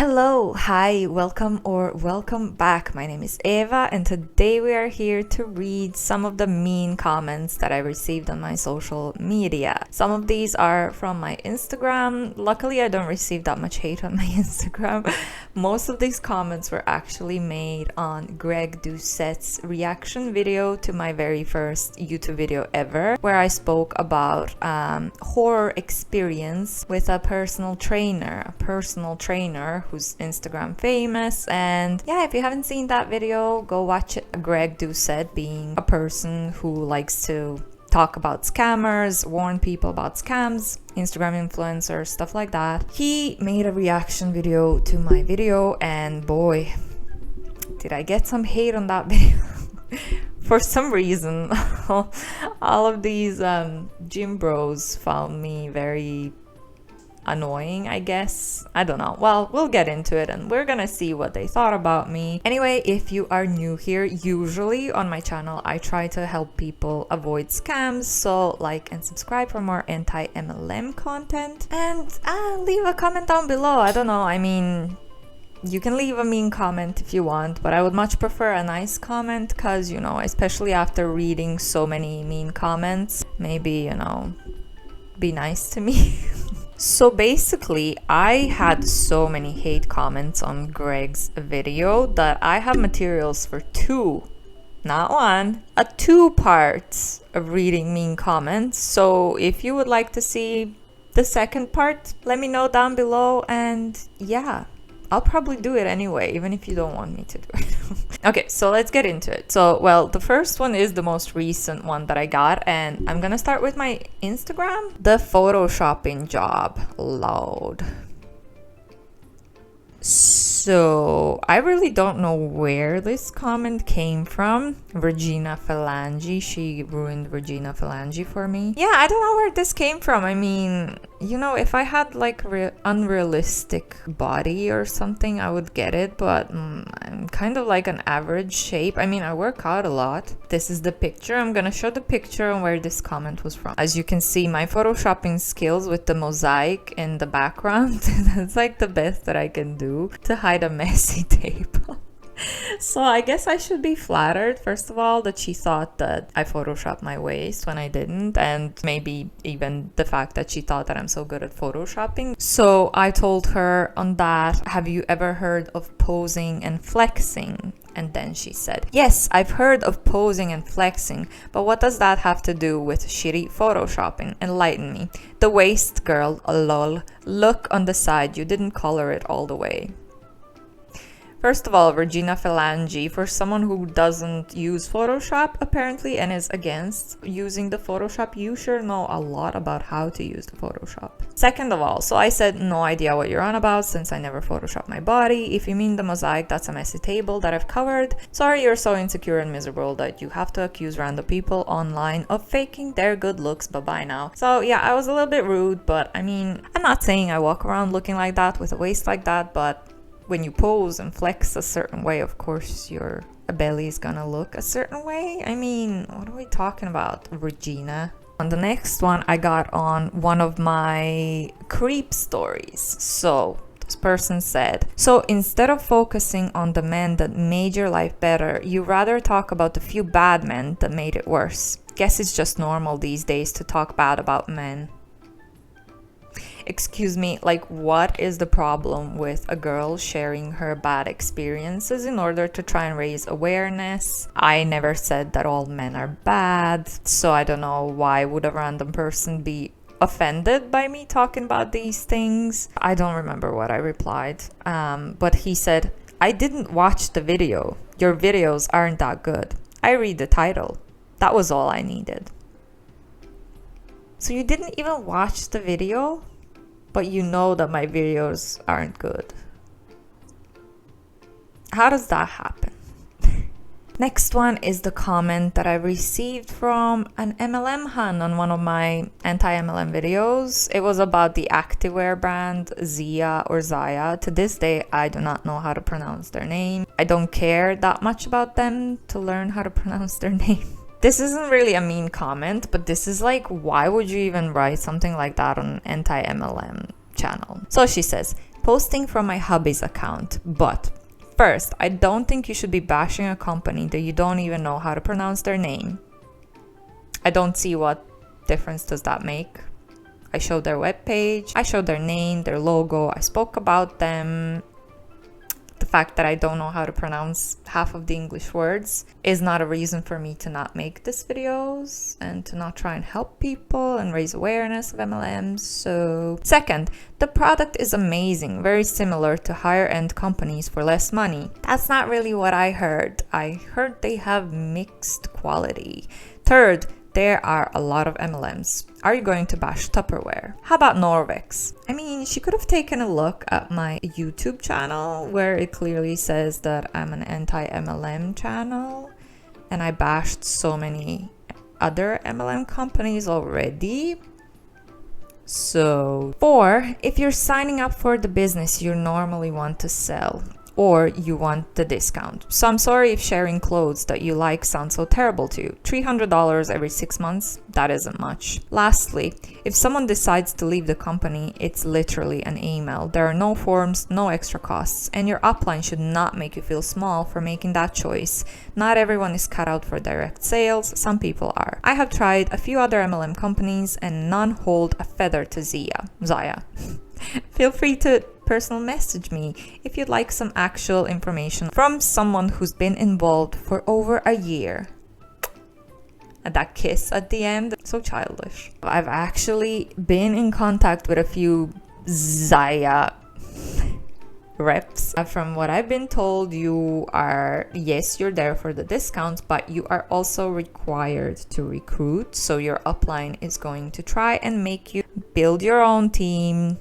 Hello, hi, welcome back. My name is Eva, and today we are here to read some of the mean comments that I received on my social media. Some of these are from my Instagram. Luckily, I don't receive that much hate on my Instagram. Most of these comments were actually made on Greg Doucette's reaction video to my very first YouTube video ever, where I spoke about horror experience with a personal trainer who's Instagram famous. And yeah, if you haven't seen that video, go watch it. Greg Doucette, being a person who likes to talk about scammers, warn people about scams, Instagram influencers, stuff like that. He made a reaction video to my video, and boy, did I get some hate on that video. For some reason, all of these gym bros found me very annoying, I guess. I don't know. Well, we'll get into it and we're gonna see what they thought about me. Anyway, if you are new here, usually on my channel I try to help people avoid scams, so like and subscribe for more anti-MLM content, and leave a comment down below. I don't know, I mean, you can leave a mean comment if you want, but I would much prefer a nice comment, because, you know, especially after reading so many mean comments, maybe, you know, be nice to me. So basically, I had so many hate comments on Greg's video that I have materials for two, not one, two parts of reading mean comments. So if you would like to see the second part, let me know down below, and yeah, I'll probably do it anyway, even if you don't want me to do it. Okay, so let's get into it. So, well, the first one is the most recent one that I got, and I'm gonna start with my Instagram. The photoshopping job. Loud. So, I really don't know where this comment came from. Regina Phalange, she ruined Regina Phalange for me. Yeah, I don't know where this came from. I mean, you know, if I had like unrealistic body or something, I would get it, but I'm kind of like an average shape. I mean, I work out a lot. This is the picture. I'm gonna show the picture and where this comment was from. As you can see, my photoshopping skills with the mosaic in the background, that's like the best that I can do to hide a messy table. So I guess I should be flattered, first of all, that she thought that I photoshopped my waist when I didn't, and maybe even the fact that she thought that I'm so good at photoshopping. So I told her on that, have you ever heard of posing and flexing? And then she said, yes, I've heard of posing and flexing, but what does that have to do with shitty photoshopping? Enlighten me. The waist, girl, lol. Look on the side, you didn't color it all the way. First of all, Regina Phalange, for someone who doesn't use Photoshop apparently and is against using the Photoshop, you sure know a lot about how to use the Photoshop. Second of all, so I said no idea what you're on about since I never Photoshopped my body. If you mean the mosaic, that's a messy table that I've covered. Sorry you're so insecure and miserable that you have to accuse random people online of faking their good looks. Bye-bye now. So yeah, I was a little bit rude, but I mean, I'm not saying I walk around looking like that with a waist like that, but when you pose and flex a certain way, of course your belly is gonna look a certain way. I mean, what are we talking about, Regina? On the next one, I got on one of my creep stories. So this person said, so instead of focusing on the men that made your life better, you rather talk about the few bad men that made it worse. Guess it's just normal these days to talk bad about men. Excuse me, like, what is the problem with a girl sharing her bad experiences in order to try and raise awareness? I never said that all men are bad, so I don't know why would a random person be offended by me talking about these things. I don't remember what I replied, but he said, I didn't watch the video. Your videos aren't that good. I read the title. That was all I needed. So you didn't even watch the video? But you know that my videos aren't good. How does that happen? Next one is the comment that I received from an MLM hun on one of my anti-MLM videos. It was about the activewear brand Zia or Zaya. To this day, I do not know how to pronounce their name. I don't care that much about them to learn how to pronounce their name. This isn't really a mean comment, but this is like, why would you even write something like that on an anti-MLM channel? So she says, posting from my hubby's account, but first, I don't think you should be bashing a company that you don't even know how to pronounce their name. I don't see what difference does that make. I showed their webpage, I showed their name, their logo, I spoke about them. The fact that I don't know how to pronounce half of the English words is not a reason for me to not make these videos and to not try and help people and raise awareness of MLMs. So, second, the product is amazing, very similar to higher end companies for less money. That's not really what I heard. I heard they have mixed quality. Third, there are a lot of MLMs. Are you going to bash Tupperware? How about Norvex? I mean, she could have taken a look at my YouTube channel where it clearly says that I'm an anti-MLM channel and I bashed so many other MLM companies already. So, 4, if you're signing up for the business you normally want to sell, or you want the discount. So I'm sorry if sharing clothes that you like sounds so terrible to you. $300 every 6 months, that isn't much. Lastly, if someone decides to leave the company, it's literally an email. There are no forms, no extra costs, and your upline should not make you feel small for making that choice. Not everyone is cut out for direct sales, some people are. I have tried a few other MLM companies and none hold a feather to Zaya. Feel free to personal message me if you'd like some actual information from someone who's been involved for over a year. And that kiss at the end, so childish. I've actually been in contact with a few Zaya reps. From what I've been told, you are, yes, you're there for the discounts, but you are also required to recruit. So your upline is going to try and make you build your own team,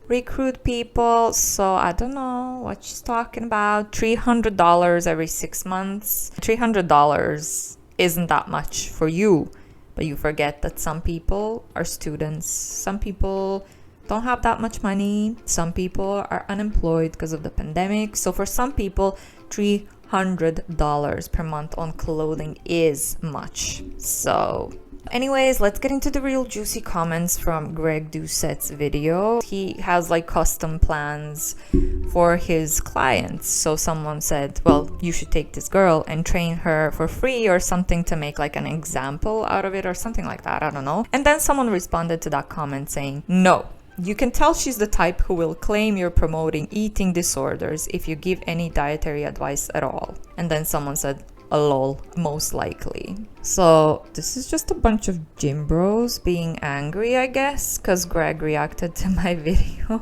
recruit people. So I don't know what she's talking about. $300 every 6 months. $300 isn't that much for you, but you forget that some people are students, some people don't have that much money, some people are unemployed because of the pandemic. So for some people, $300 per month on clothing is much. So anyways, let's get into the real juicy comments from Greg Doucette's video. He has like custom plans for his clients. So someone said, well, you should take this girl and train her for free or something to make like an example out of it or something like that. I don't know. And then someone responded to that comment saying, no, you can tell she's the type who will claim you're promoting eating disorders if you give any dietary advice at all. And then someone said, a lol, most likely. So this is just a bunch of gym bros being angry, I guess, because Greg reacted to my video.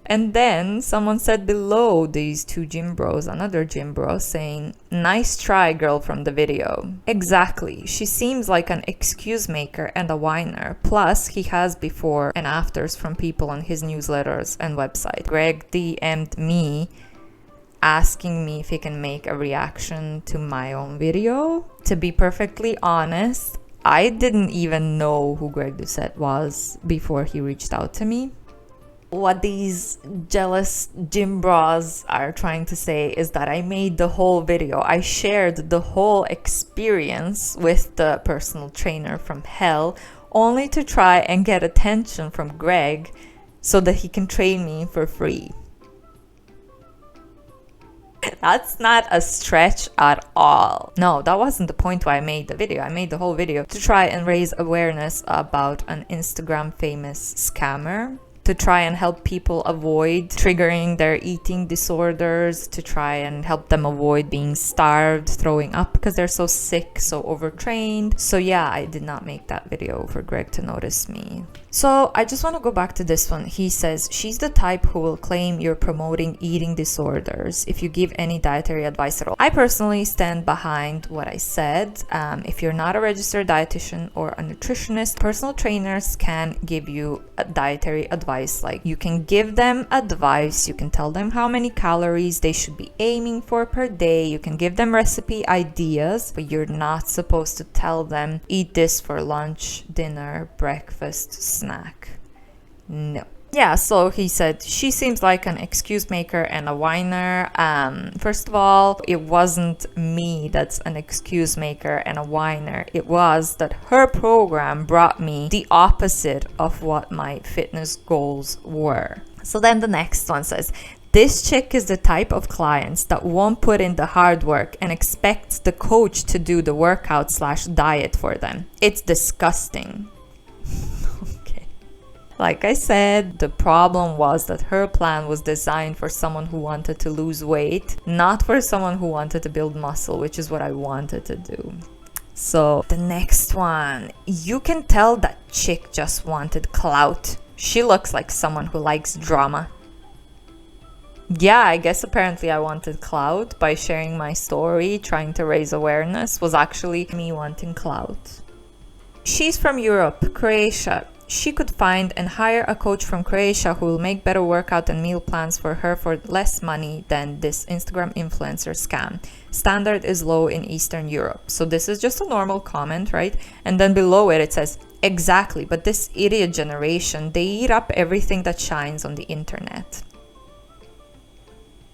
And then someone said below these two gym bros, another gym bro saying, nice try, girl from the video. Exactly, she seems like an excuse maker and a whiner. Plus, he has before and afters from people on his newsletters and website. Greg DM'd me asking me if he can make a reaction to my own video. To be perfectly honest, I didn't even know who Greg Doucette was before he reached out to me. What these jealous gym bras are trying to say is that I made the whole video. I shared the whole experience with the personal trainer from hell only to try and get attention from Greg so that he can train me for free. That's not a stretch at all. No, that wasn't the point why I made the video. I made the whole video to try and raise awareness about an Instagram famous scammer, to try and help people avoid triggering their eating disorders, to try and help them avoid being starved, throwing up because they're so sick, so overtrained. So yeah, I did not make that video for Greg to notice me. So I just want to go back to this one. He says, she's the type who will claim you're promoting eating disorders if you give any dietary advice at all. I personally stand behind what I said. If you're not a registered dietitian or a nutritionist, personal trainers can give you a dietary advice. Like, you can give them advice, you can tell them how many calories they should be aiming for per day, you can give them recipe ideas, but you're not supposed to tell them eat this for lunch, dinner, breakfast, snack. No. Yeah, so he said, she seems like an excuse maker and a whiner. First of all, it wasn't me that's an excuse maker and a whiner. It was that her program brought me the opposite of what my fitness goals were. So then the next one says, this chick is the type of clients that won't put in the hard work and expects the coach to do the workout / diet for them. It's disgusting. Okay. Like I said, the problem was that her plan was designed for someone who wanted to lose weight, not for someone who wanted to build muscle, which is what I wanted to do. So the next one, you can tell that chick just wanted clout. She looks like someone who likes drama. Yeah, I guess apparently I wanted clout by sharing my story, trying to raise awareness was actually me wanting clout. She's from Europe, Croatia. She could find and hire a coach from Croatia who will make better workout and meal plans for her for less money than this Instagram influencer scam. Standard is low in Eastern Europe. So this is just a normal comment, right? And then below it, it says, exactly, but this idiot generation, they eat up everything that shines on the internet.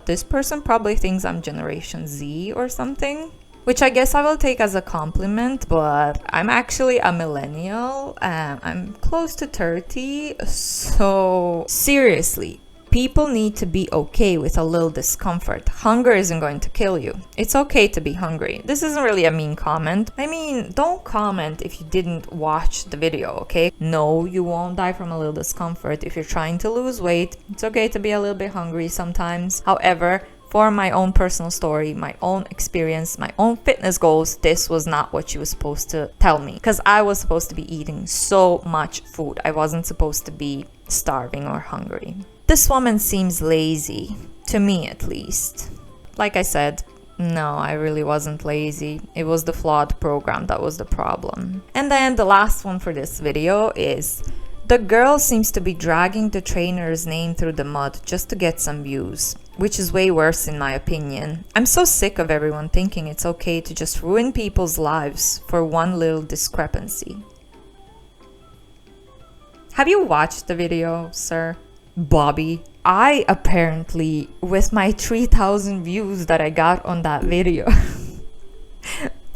This person probably thinks I'm Generation Z or something, which I guess I will take as a compliment, but I'm actually a millennial and I'm close to 30. So seriously, people need to be okay with a little discomfort. Hunger isn't going to kill you. It's okay to be hungry. This isn't really a mean comment. I mean, don't comment if you didn't watch the video, okay? No, you won't die from a little discomfort. If you're trying to lose weight, it's okay to be a little bit hungry sometimes. However, for my own personal story, my own experience, my own fitness goals, this was not what she was supposed to tell me. Because I was supposed to be eating so much food. I wasn't supposed to be starving or hungry. This woman seems lazy, to me at least. Like I said, no, I really wasn't lazy. It was the flawed program that was the problem. And then the last one for this video is, the girl seems to be dragging the trainer's name through the mud just to get some views, which is way worse in my opinion. I'm so sick of everyone thinking it's okay to just ruin people's lives for one little discrepancy. Have you watched the video, sir? Bobby? I apparently, with my 3,000 views that I got on that video,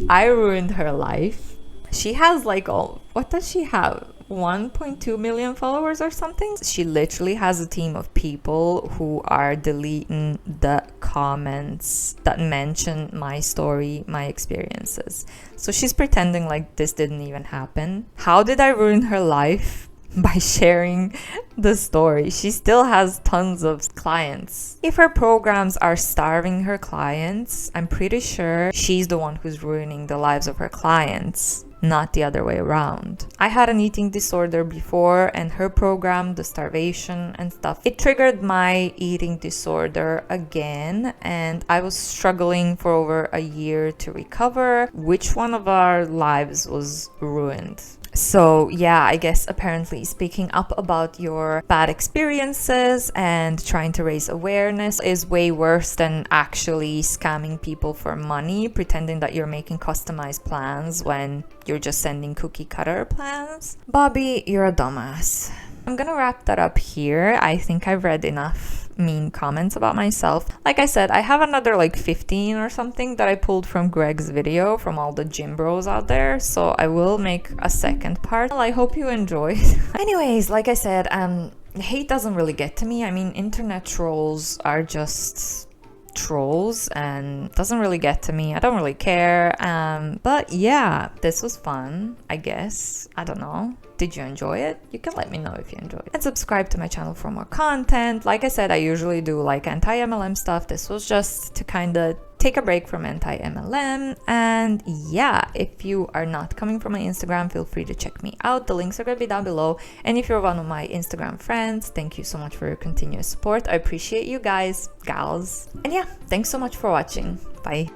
I ruined her life. She has like, what does she have? 1.2 million followers or something? She literally has a team of people who are deleting the comments that mention my story, my experiences. So she's pretending like this didn't even happen. How did I ruin her life? By sharing the story. She still has tons of clients. If her programs are starving her clients, I'm pretty sure she's the one who's ruining the lives of her clients, not the other way around. I had an eating disorder before, and her program, the starvation and stuff, it triggered my eating disorder again, and I was struggling for over a year to recover. Which one of our lives was ruined? So yeah, I guess apparently speaking up about your bad experiences and trying to raise awareness is way worse than actually scamming people for money, pretending that you're making customized plans when you're just sending cookie cutter plans. Bobby, you're a dumbass. I'm gonna wrap that up here. I think I've read enough mean comments about myself. Like I said, I have another like 15 or something that I pulled from Greg's video from all the gym bros out there, so I will make a second part. Well, I hope you enjoyed. Anyways, like I said, hate doesn't really get to me. I mean, internet trolls are just trolls and doesn't really get to me. I don't really care. But yeah, this was fun, I guess. I don't know. Did you enjoy it? You can let me know if you enjoyed it. And subscribe to my channel for more content. Like I said, I usually do like anti-MLM stuff. This was just to kind of take a break from anti-MLM. And yeah, if you are not coming from my Instagram, feel free to check me out. The links are going to be down below. And if you're one of my Instagram friends, thank you so much for your continuous support. I appreciate you guys, gals. And yeah, thanks so much for watching. Bye.